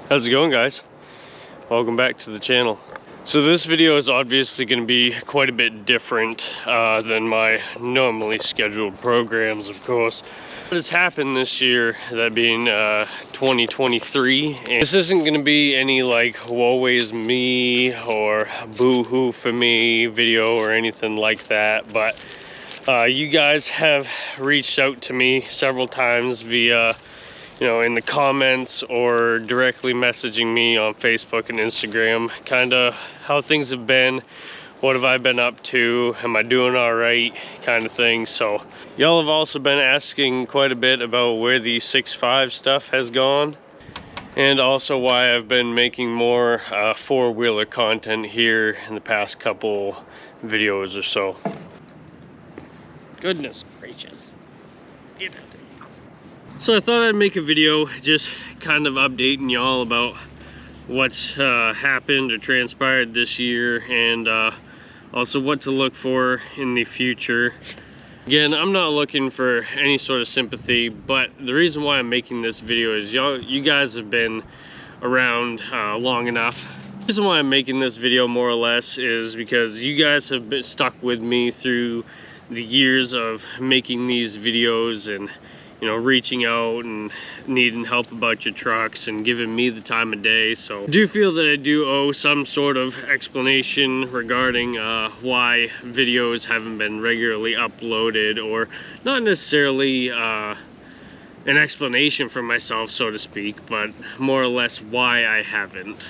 How's it going, guys? Welcome back to the channel. So this video is obviously going to be quite a bit different than my normally scheduled programs, of course. What has happened this year, that being 2023, and this isn't going to be any like woe is me or boo-hoo for me video or anything like that, but you guys have reached out to me several times via in the comments or directly messaging me on Facebook and Instagram, kind of how things have been, what have I been up to, am I doing all right, kind of thing. So y'all have also been asking quite a bit about where the 6.5 stuff has gone, and also why I've been making more four-wheeler content here in the past couple videos or so. Goodness gracious. Get out. So I thought I'd make a video just kind of updating y'all about what's happened or transpired this year, and also what to look for in the future. Again, I'm not looking for any sort of sympathy, but the reason why I'm making this video is you guys have been around long enough. The reason why I'm making this video more or less is because you guys have been stuck with me through the years of making these videos and reaching out and needing help about your trucks and giving me the time of day. So I do feel that I do owe some sort of explanation regarding why videos haven't been regularly uploaded, or not necessarily an explanation for myself, so to speak, but more or less why I haven't.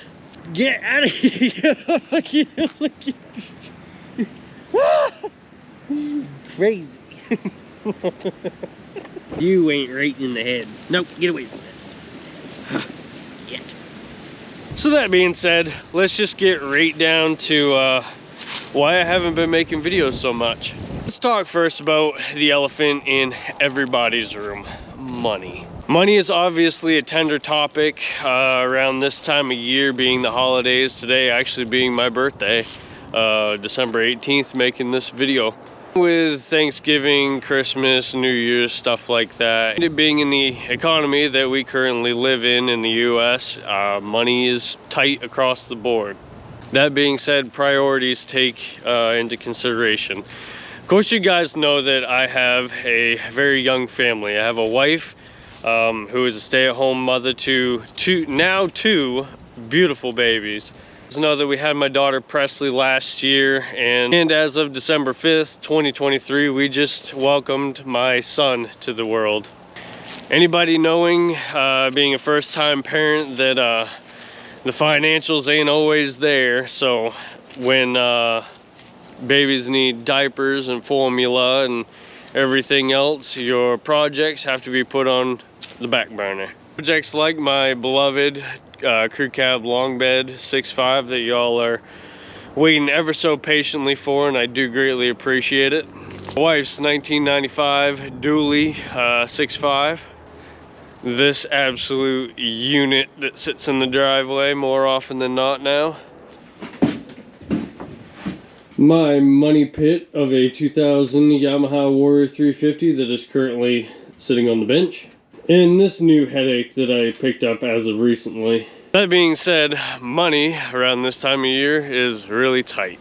Get out of here! Crazy. You ain't right in the head. Nope, get away from that. Get. So that being said, let's just get right down to why I haven't been making videos so much. Let's talk first about the elephant in everybody's room: money. Money is obviously a tender topic around this time of year, being the holidays. Today actually being my birthday, December 18th, making this video. With Thanksgiving, Christmas, New Year's, stuff like that, it being in the economy that we currently live in the US, money is tight across the board. That being said, priorities take into consideration. Of course, you guys know that I have a very young family. I have a wife who is a stay-at-home mother to two beautiful babies. Know that we had my daughter Presley last year, and as of December 5th, 2023, we just welcomed my son to the world. Anybody knowing, being a first-time parent, that the financials ain't always there, so when babies need diapers and formula and everything else, your projects have to be put on the back burner. Projects like my beloved crew cab long bed 6.5 that y'all are waiting ever so patiently for, and I do greatly appreciate it. My wife's 1995 dually 6.5. This absolute unit that sits in the driveway more often than not now. My money pit of a 2000 Yamaha Warrior 350 that is currently sitting on the bench. And this new headache that I picked up as of recently. That being said, money around this time of year is really tight.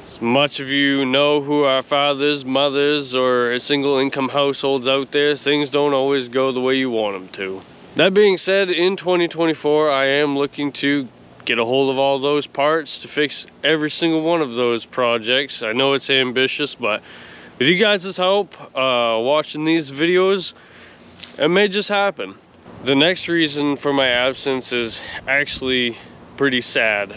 As much of you know who are fathers, mothers, or single income households out there, things don't always go the way you want them to. That being said, in 2024, I am looking to get a hold of all those parts to fix every single one of those projects. I know it's ambitious, but with you guys' help, watching these videos, it may just happen. The next reason for my absence is actually pretty sad.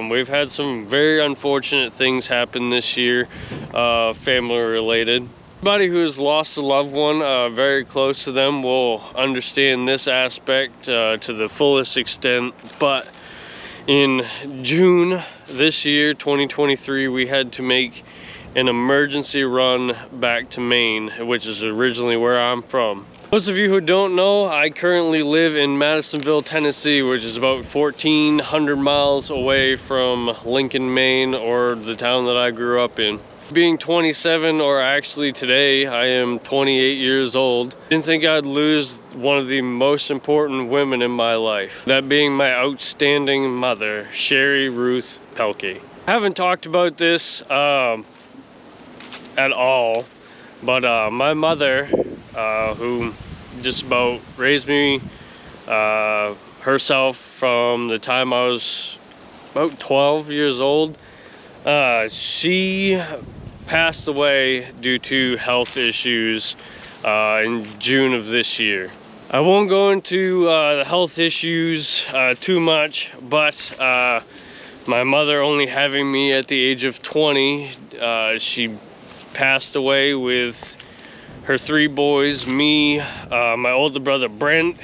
We've had some very unfortunate things happen this year, family related. Anybody who has lost a loved one very close to them will understand this aspect to the fullest extent, but in June this year, 2023, we had to make an emergency run back to Maine, which is originally where I'm from. Those of you who don't know, I currently live in Madisonville, Tennessee, which is about 1,400 miles away from Lincoln, Maine, or the town that I grew up in. Being 27, or actually today, I am 28 years old. Didn't think I'd lose one of the most important women in my life. That being my outstanding mother, Sherry Ruth Pelkey. I haven't talked about this at all, but my mother, who just about raised me herself from the time I was about 12 years old, she passed away due to health issues in June of this year. I won't go into the health issues too much, but my mother only having me at the age of 20, she passed away with her 3 boys, me, my older brother Brent,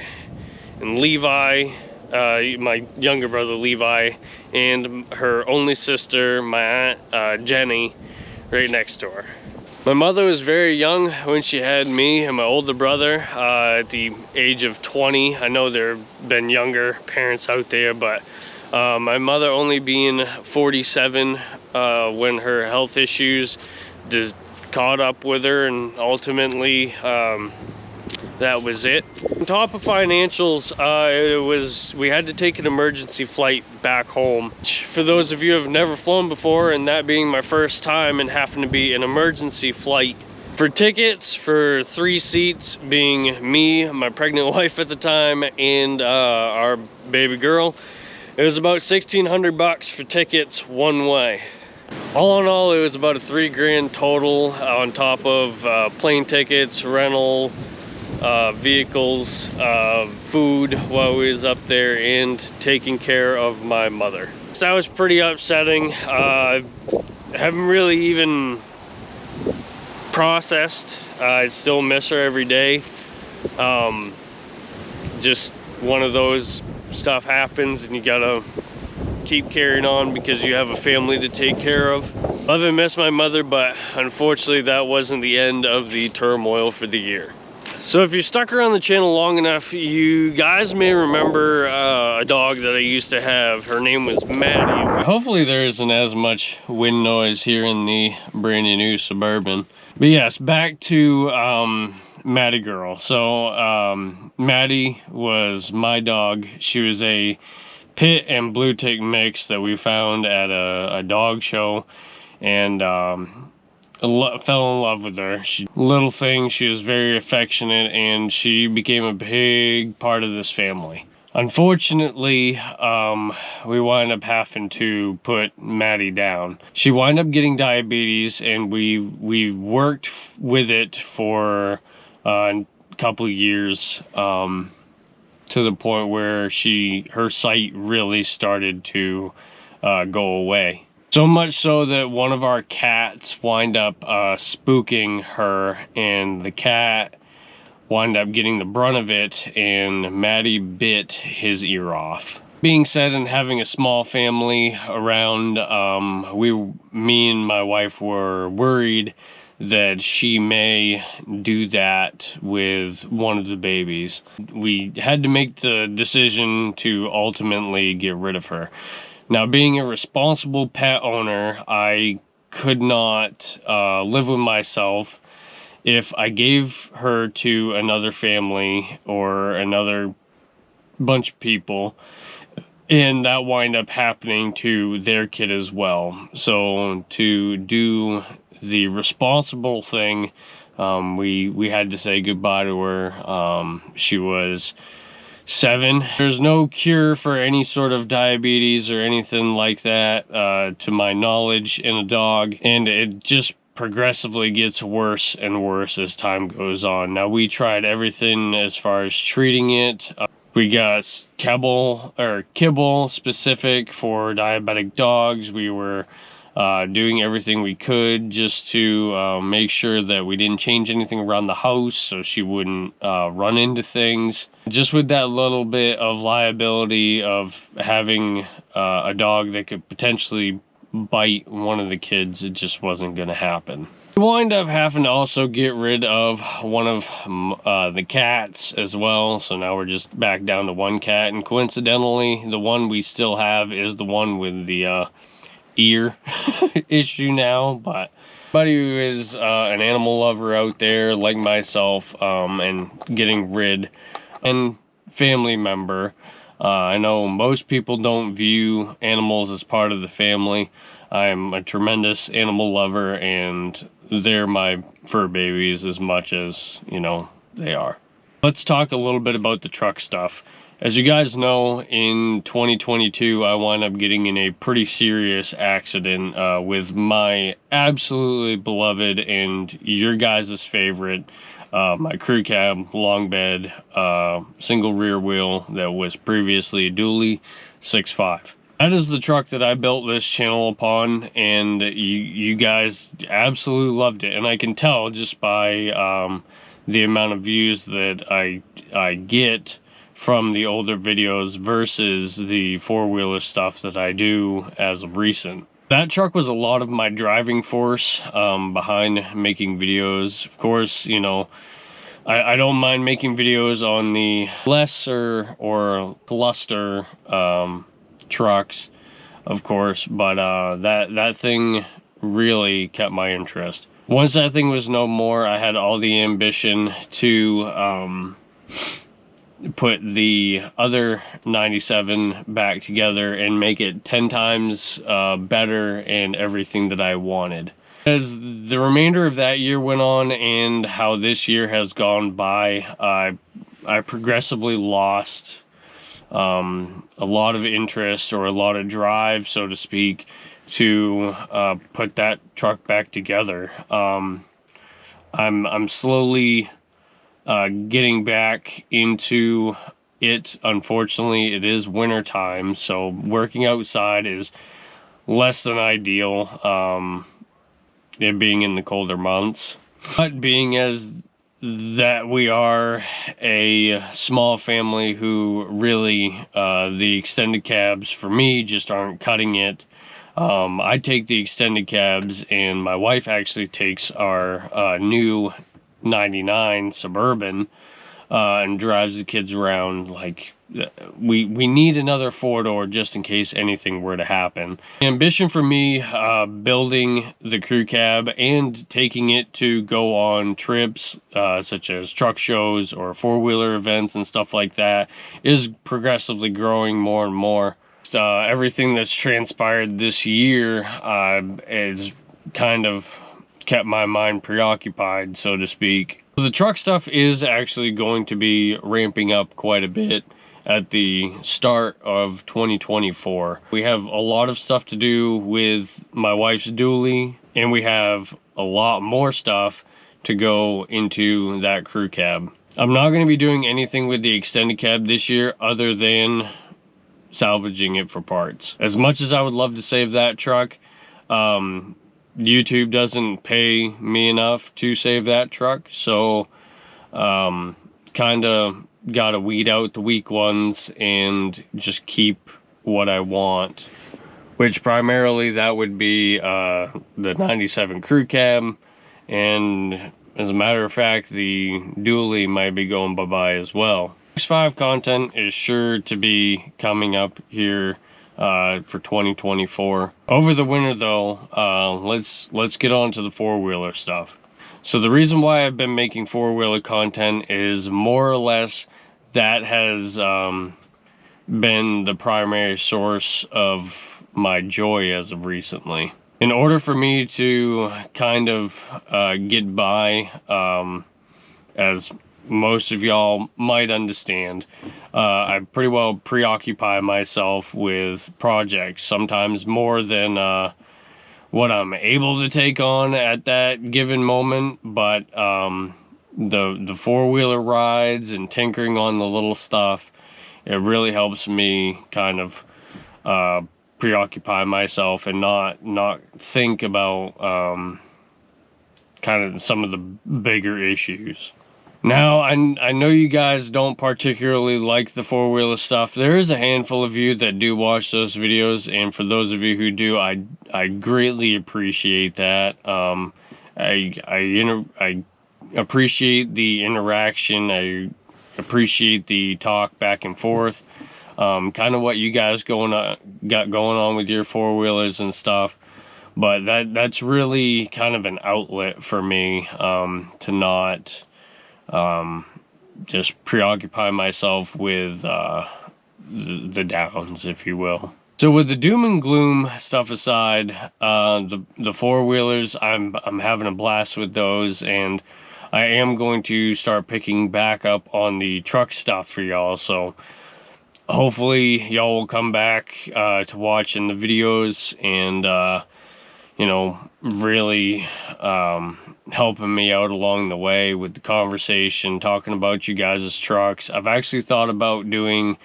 and Levi, my younger brother Levi, and her only sister, my aunt Jenny, right next to her. My mother was very young when she had me and my older brother at the age of 20. I know there have been younger parents out there, but my mother only being 47 when her health issues caught up with her, and ultimately that was it. On top of financials, we had to take an emergency flight back home. For those of you who have never flown before, and that being my first time and having to be an emergency flight, for tickets for 3 seats, being me, my pregnant wife at the time, and our baby girl, it was about $1,600 for tickets one way. All in all, it was about a $3 grand total on top of plane tickets, rental, vehicles, food while we was up there, and taking care of my mother. So that was pretty upsetting. I haven't really even processed. I still miss her every day. Just one of those stuff happens, and you gotta keep carrying on because you have a family to take care of. Love and miss my mother, but unfortunately that wasn't the end of the turmoil for the year. So if you stuck around the channel long enough, you guys may remember a dog that I used to have. Her name was Maddie. Hopefully there isn't as much wind noise here in the brand new Suburban. But yes, back to Maddie girl. So Maddie was my dog. She was a pit and blue tick mix that we found at a dog show, and fell in love with her. Little thing, she was very affectionate, and she became a big part of this family. Unfortunately, we wound up having to put Maddie down. She wound up getting diabetes, and we worked with it for a couple of years, to the point where her sight really started to go away. So much so that one of our cats wind up spooking her, and the cat wound up getting the brunt of it, and Maddie bit his ear off. Being said, and having a small family around, me and my wife were worried that she may do that with one of the babies. We had to make the decision to ultimately get rid of her. Now, being a responsible pet owner, I could not live with myself if I gave her to another family or another bunch of people, and that wind up happening to their kid as well. So to do the responsible thing, we had to say goodbye to her. She was 7. There's no cure for any sort of diabetes or anything like that, to my knowledge, in a dog, and it just progressively gets worse and worse as time goes on. Now, we tried everything as far as treating it. We got kibble specific for diabetic dogs. We were doing everything we could just to make sure that we didn't change anything around the house so she wouldn't run into things. Just with that little bit of liability of having a dog that could potentially bite one of the kids, it just wasn't going to happen. We wind up having to also get rid of one of the cats as well, so now we're just back down to one cat, and coincidentally the one we still have is the one with the ear issue now, but anybody who is an animal lover out there like myself, and getting rid, and family member, I know most people don't view animals as part of the family. I'm a tremendous animal lover, and they're my fur babies as much as, you know, they are. Let's talk a little bit about the truck stuff. As you guys know, in 2022, I wound up getting in a pretty serious accident with my absolutely beloved and your guys' favorite, my crew cab, long bed, single rear wheel that was previously a dually 6.5. That is the truck that I built this channel upon, and you guys absolutely loved it. And I can tell just by the amount of views that I get from the older videos versus the four-wheeler stuff that I do as of recent. That truck was a lot of my driving force behind making videos. Of course, you know, I don't mind making videos on the lesser or cluster trucks, of course, but that thing really kept my interest. Once that thing was no more, I had all the ambition to put the other 97 back together and make it 10 times better and everything that I wanted. As the remainder of that year went on and how this year has gone by, I progressively lost a lot of interest, or a lot of drive, so to speak, to put that truck back together. I'm slowly getting back into it. Unfortunately, it is winter time, so working outside is less than ideal, it being in the colder months. But being as that we are a small family who really, the extended cabs for me just aren't cutting it. I take the extended cabs, and my wife actually takes our new 99 Suburban and drives the kids around. Like, we need another four-door just in case anything were to happen. The ambition for me, building the crew cab and taking it to go on trips such as truck shows or four-wheeler events and stuff like that, is progressively growing more and more. Everything that's transpired this year is kind of kept my mind preoccupied, so to speak. The truck stuff is actually going to be ramping up quite a bit at the start of 2024. We have a lot of stuff to do with my wife's dually, and we have a lot more stuff to go into that crew cab. I'm not going to be doing anything with the extended cab this year other than salvaging it for parts. As much as I would love to save that truck, YouTube doesn't pay me enough to save that truck, so kind of gotta weed out the weak ones and just keep what I want, which primarily that would be the 97 crew cab, and as a matter of fact, the dually might be going bye-bye as well. X5 content is sure to be coming up here for 2024. Over the winter though, let's get on to the four-wheeler stuff. So the reason why I've been making four-wheeler content is more or less that has been the primary source of my joy as of recently. In order for me to kind of get by, as most of y'all might understand, I pretty well preoccupy myself with projects, sometimes more than what I'm able to take on at that given moment. But the four-wheeler rides and tinkering on the little stuff, it really helps me kind of preoccupy myself and not think about kind of some of the bigger issues. Now, I know you guys don't particularly like the four-wheeler stuff. There is a handful of you that do watch those videos, and for those of you who do, I greatly appreciate that. I appreciate the interaction. I appreciate the talk back and forth. kind of what you guys got going on with your four-wheelers and stuff. But that's really kind of an outlet for me, to not just preoccupy myself with the downs, if you will. So with the doom and gloom stuff aside, the four-wheelers, I'm having a blast with those, and I am going to start picking back up on the truck stuff for y'all. So hopefully y'all will come back to watching the videos and you know, really helping me out along the way with the conversation, talking about you guys' trucks. I've actually thought about doing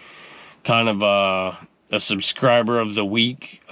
kind of a subscriber of the week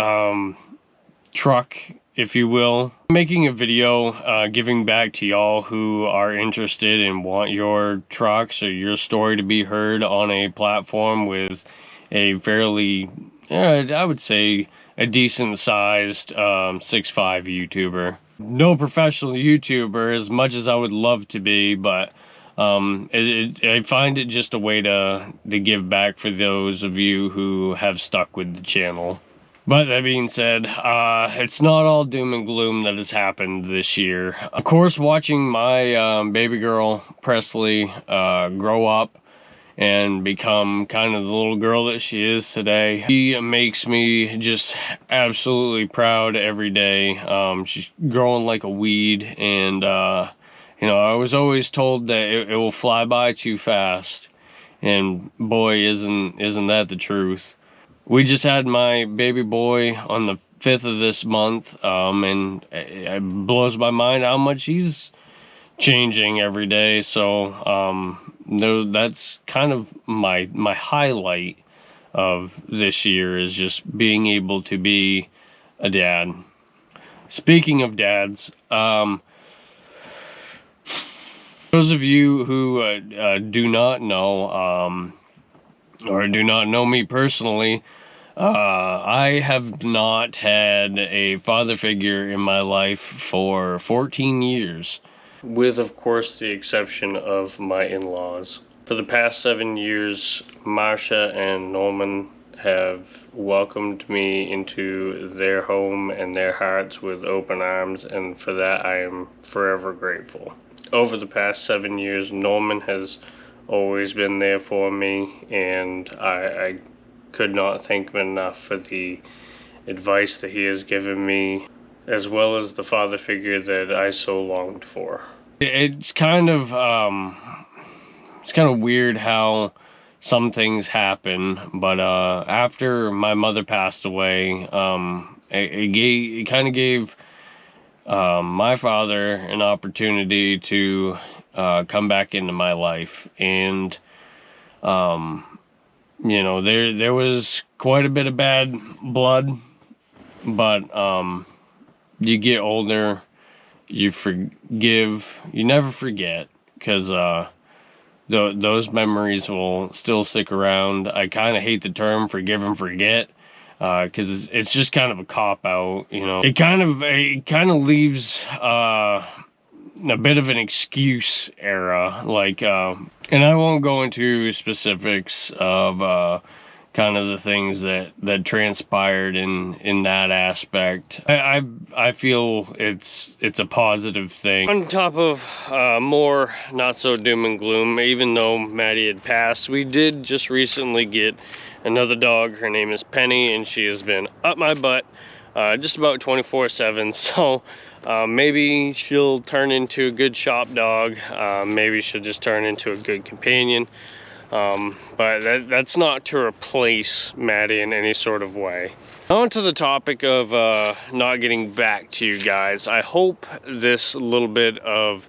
truck, if you will. Making a video giving back to y'all who are interested and want your trucks or your story to be heard on a platform with a fairly, I would say, a decent sized 6'5" YouTuber. No professional YouTuber as much as I would love to be, but I find it just a way to give back for those of you who have stuck with the channel. But that being said, it's not all doom and gloom that has happened this year. Of course, watching my baby girl Presley grow up and become kind of the little girl that she is today, she makes me just absolutely proud every day. She's growing like a weed, and you know, I was always told that it will fly by too fast, and boy, isn't that the truth. We just had my baby boy on the 5th of this month, and it blows my mind how much he's changing every day. So no, that's kind of my highlight of this year, is just being able to be a dad. Speaking of dads, those of you who do not know or do not know me personally, I have not had a father figure in my life for 14 years. With, of course, the exception of my in-laws. For the past 7 years, Marsha and Norman have welcomed me into their home and their hearts with open arms, and for that I am forever grateful. Over the past 7 years, Norman has always been there for me, and I could not thank him enough for the advice that he has given me, as well as the father figure that I so longed for. It's kind of weird how some things happen, but after my mother passed away, it kind of gave my father an opportunity to come back into my life, and you know, there was quite a bit of bad blood, but you get older, you forgive, you never forget, because those memories will still stick around. I kind of hate the term forgive and forget, because it's just kind of a cop-out, you know. It kind of leaves a bit of an excuse era, like, and I won't go into specifics of kind of the things that transpired in that aspect. I feel it's a positive thing. On top of more not so doom and gloom, even though Maddie had passed, we did just recently get another dog. Her name is Penny, and she has been up my butt just about 24/7. So maybe she'll turn into a good shop dog. Maybe she'll just turn into a good companion. But that's not to replace Maddie in any sort of way. On to the topic of not getting back to you guys. I hope this little bit of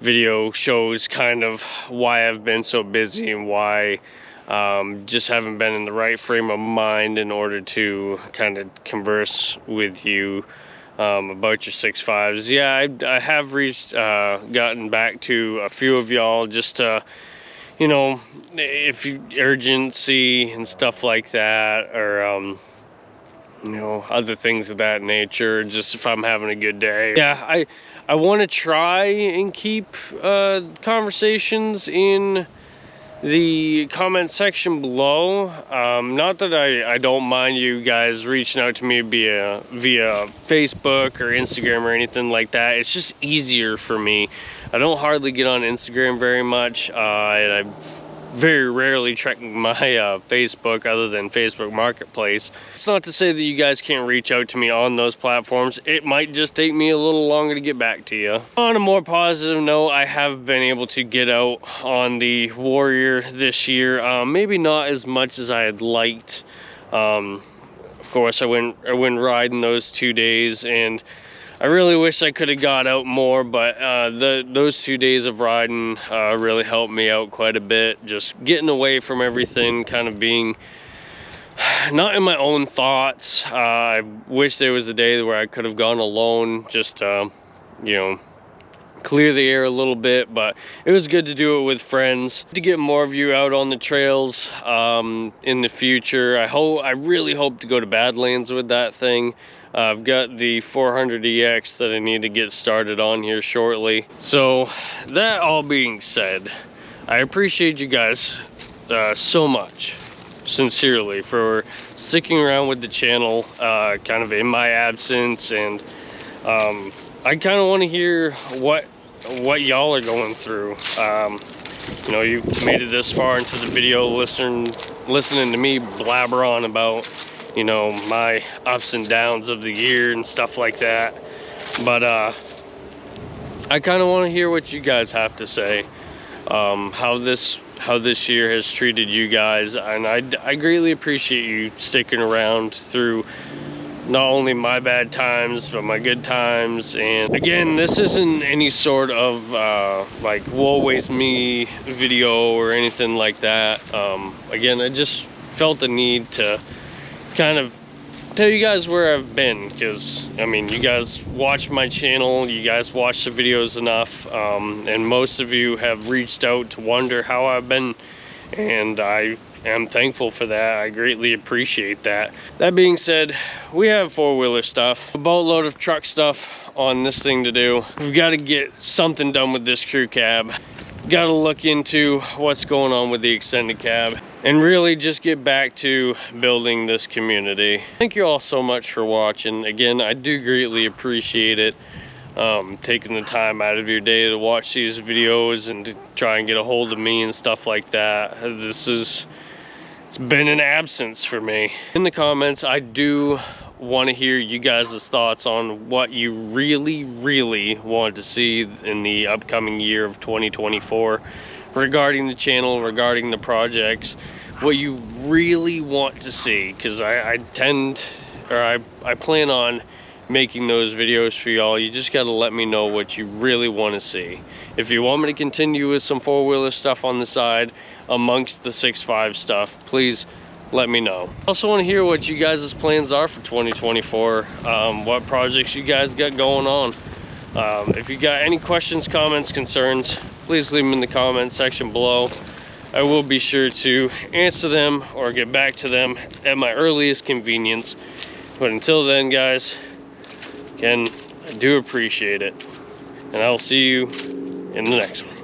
video shows kind of why I've been so busy and why just haven't been in the right frame of mind in order to kind of converse with you about your 6.5s. Yeah, I have gotten back to a few of y'all, just to, you know, if you urgency and stuff like that, or you know, other things of that nature, just if I'm having a good day. Yeah, I want to try and keep conversations in the comment section below. Not that I don't mind you guys reaching out to me via Facebook or Instagram or anything like that. It's just easier for me. I don't hardly get on Instagram very much, and I very rarely check my Facebook other than Facebook Marketplace. It's not to say that you guys can't reach out to me on those platforms. It might just take me a little longer to get back to you. On a more positive note, I have been able to get out on the Warrior this year. Maybe not as much as I had liked. Of course, I went riding those 2 days, and I really wish I could have got out more, but those 2 days of riding really helped me out quite a bit. Just getting away from everything, kind of being not in my own thoughts. I wish there was a day where I could have gone alone, just you know, clear the air a little bit, but it was good to do it with friends. To get more of you out on the trails in the future. I really hope to go to Badlands with that thing. I've got the 400EX that I need to get started on here shortly. So that all being said, I appreciate you guys so much, sincerely, for sticking around with the channel kind of in my absence. And I kind of want to hear what y'all are going through. You know, you've made it this far into the video listening to me blabber on about, you know, my ups and downs of the year and stuff like that. But I kind of want to hear what you guys have to say, how this year has treated you guys. And I greatly appreciate you sticking around through not only my bad times but my good times. And again, this isn't any sort of like woe is me video or anything like that. Again, I just felt the need to kind of tell you guys where I've been, because I mean, you guys watch my channel, you guys watch the videos enough, and most of you have reached out to wonder how I've been, and I am thankful for that. I greatly appreciate that. That being said, we have four-wheeler stuff, a boatload of truck stuff on this thing to do. We've got to get something done with this crew cab. Got to look into what's going on with the extended cab and really just get back to building this community. Thank you all so much for watching. Again, I do greatly appreciate it, taking the time out of your day to watch these videos and to try and get a hold of me and stuff like that. It's been an absence for me. In the comments, I do want to hear you guys' thoughts on what you really want to see in the upcoming year of 2024 regarding the channel, regarding the projects, what you really want to see, because I plan on making those videos for y'all. You just got to let me know what you really want to see. If you want me to continue with some four-wheeler stuff on the side amongst the 6.5 stuff, please let me know. I also want to hear what you guys' plans are for 2024, what projects you guys got going on. If you got any questions, comments, concerns, please leave them in the comment section below. I will be sure to answer them or get back to them at my earliest convenience. But until then, guys, again, I do appreciate it, and I'll see you in the next one.